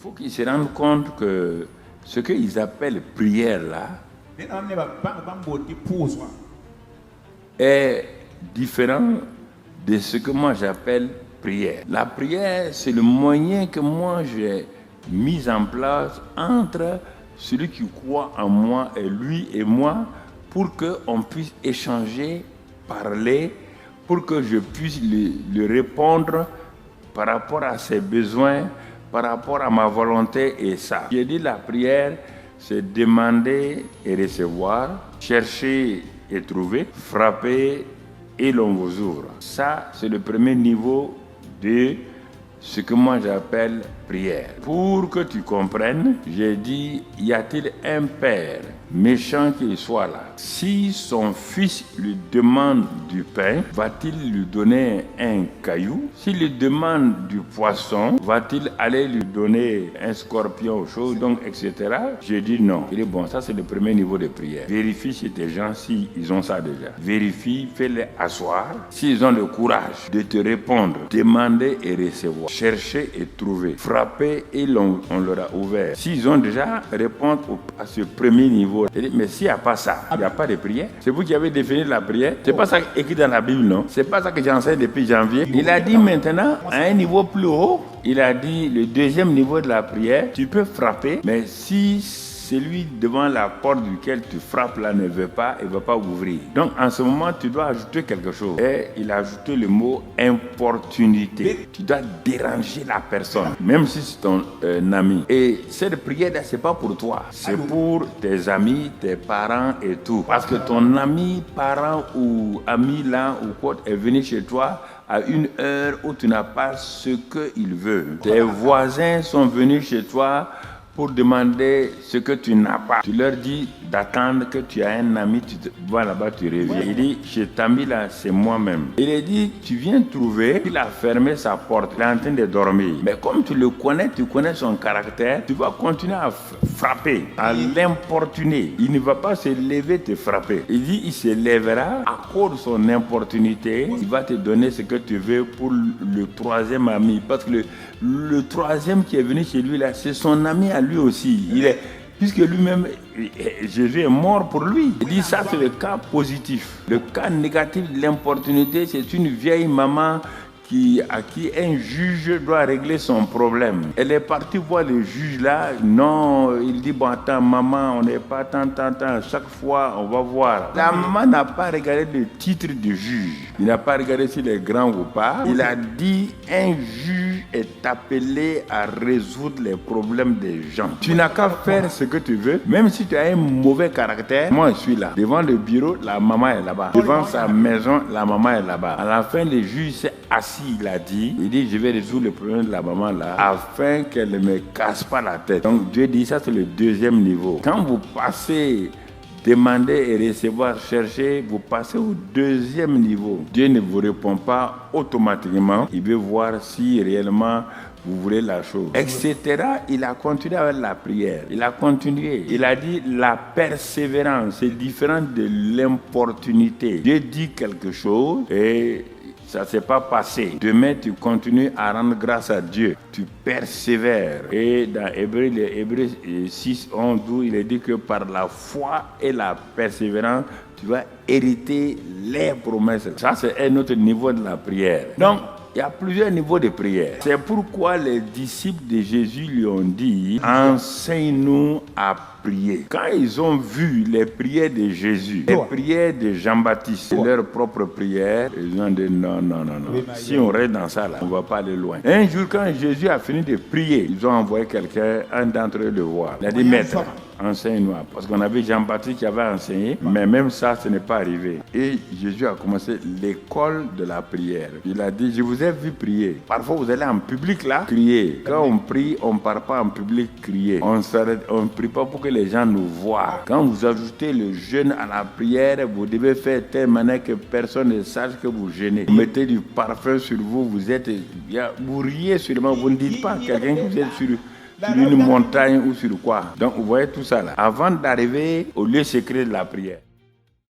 faut qu'ils se rendent compte que ce qu'ils appellent prière là est différent de ce que moi j'appelle prière. La prière, c'est le moyen que moi j'ai mis en place entre celui qui croit en moi et lui et moi pour qu'on puisse échanger, parler, pour que je puisse lui répondre par rapport à ses besoins, par rapport à ma volonté et ça. J'ai dit la prière, c'est demander et recevoir, chercher et trouver, frapper et l'on vous ouvre. Ça, c'est le premier niveau de ce que moi j'appelle prière. Pour que tu comprennes, j'ai dit, y a-t-il un père, méchant qu'il soit là, si son fils lui demande du pain, va-t-il lui donner un caillou? S'il lui demande du poisson, va-t-il aller lui donner un scorpion ou chose, donc etc. J'ai dit non. Il est bon, ça c'est le premier niveau de prière. Vérifie chez tes gens s'ils ont ça déjà. Vérifie, fais-les asseoir. S'ils ont le courage de te répondre, demander et recevoir, chercher et trouver, frapper et on leur a ouvert. S'ils ont déjà répondu à ce premier niveau, mais s'il n'y a pas ça, il n'y a pas de prière. C'est vous qui avez défini la prière. C'est pas ça écrit dans la Bible, non? C'est pas ça que j'enseigne depuis janvier. Il a dit maintenant, à un niveau plus haut, il a dit le deuxième niveau de la prière, tu peux frapper, mais si celui devant la porte duquel tu frappes là ne veut pas, il ne va pas ouvrir. Donc en ce moment, tu dois ajouter quelque chose. Et il a ajouté le mot importunité. Tu dois déranger la personne, même si c'est ton ami. Et cette prière-là, ce n'est pas pour toi. C'est pour tes amis, tes parents et tout. Parce que ton ami, parent ou ami là ou quoi est venu chez toi à une heure où tu n'as pas ce qu'il veut. Tes voisins sont venus chez toi pour demander ce que tu n'as pas. Tu leur dis d'attendre que tu as un ami, tu vas là-bas, tu reviens. Il dit, cet ami-là, c'est moi-même. Il a dit, tu viens trouver, il a fermé sa porte, il est en train de dormir. Mais comme tu le connais, tu connais son caractère, tu vas continuer à frapper, à l'importuner. Il ne va pas se lever te frapper. Il dit, il se lèvera à cause de son importunité. Il va te donner ce que tu veux pour le troisième ami. Parce que le troisième qui est venu chez lui, là, c'est son ami à lui aussi. Puisque lui-même, Jésus est mort pour lui. Il dit ça, c'est le cas positif. Le cas négatif de l'importunité, c'est une vieille maman à qui un juge doit régler son problème. Elle est partie voir le juge là. Non, il dit, bon, attends, maman, on n'est pas tant. Chaque fois, on va voir. La maman n'a pas regardé le titre du juge. Il n'a pas regardé s'il est grand ou pas. Il a dit, un juge est appelé à résoudre les problèmes des gens. Tu n'as qu'à faire ce que tu veux, même si tu as un mauvais caractère. Moi, je suis là. Devant le bureau, la maman est là-bas. Devant sa maison, la maman est là-bas. À la fin, le juge s'est assis. Il a dit, je vais résoudre le problème de la maman là, afin qu'elle ne me casse pas la tête. Donc Dieu dit, ça c'est le deuxième niveau. Quand vous passez, demander et recevoir, chercher, vous passez au deuxième niveau. Dieu ne vous répond pas automatiquement. Il veut voir si réellement vous voulez la chose, etc. Il a continué avec la prière. Il a continué. Il a dit la persévérance, c'est différent de l'importunité. Dieu dit quelque chose et ça ne s'est pas passé. Demain, tu continues à rendre grâce à Dieu. Tu persévères. Et dans Hébreux 6, 11, 12, il est dit que par la foi et la persévérance, tu vas hériter les promesses. Ça, c'est un autre niveau de la prière. Donc, il y a plusieurs niveaux de prière. C'est pourquoi les disciples de Jésus lui ont dit, enseigne-nous à prier. Quand ils ont vu les prières de Jésus, les prières de Jean-Baptiste, leur propre prière, ils ont dit non. Si on reste dans ça, là, on ne va pas aller loin. Un jour, quand Jésus a fini de prier, ils ont envoyé quelqu'un, un d'entre eux le voir. Il a dit, maître, enseigne-nous. Parce qu'on avait Jean-Baptiste qui avait enseigné, mais même ça, ce n'est pas arrivé. Et Jésus a commencé l'école de la prière. Il a dit, je vous ai vu prier. Parfois, vous allez en public là, crier. Quand on prie, on ne part pas en public crier. On ne prie pas pour que les gens nous voient. Quand vous ajoutez le jeûne à la prière, vous devez faire telle manière que personne ne sache que vous jeûnez. Vous mettez du parfum sur vous, vous riez sûrement, vous ne dites pas à quelqu'un que vous êtes sur une montagne ou sur quoi. Donc vous voyez tout ça là. Avant d'arriver au lieu secret de la prière.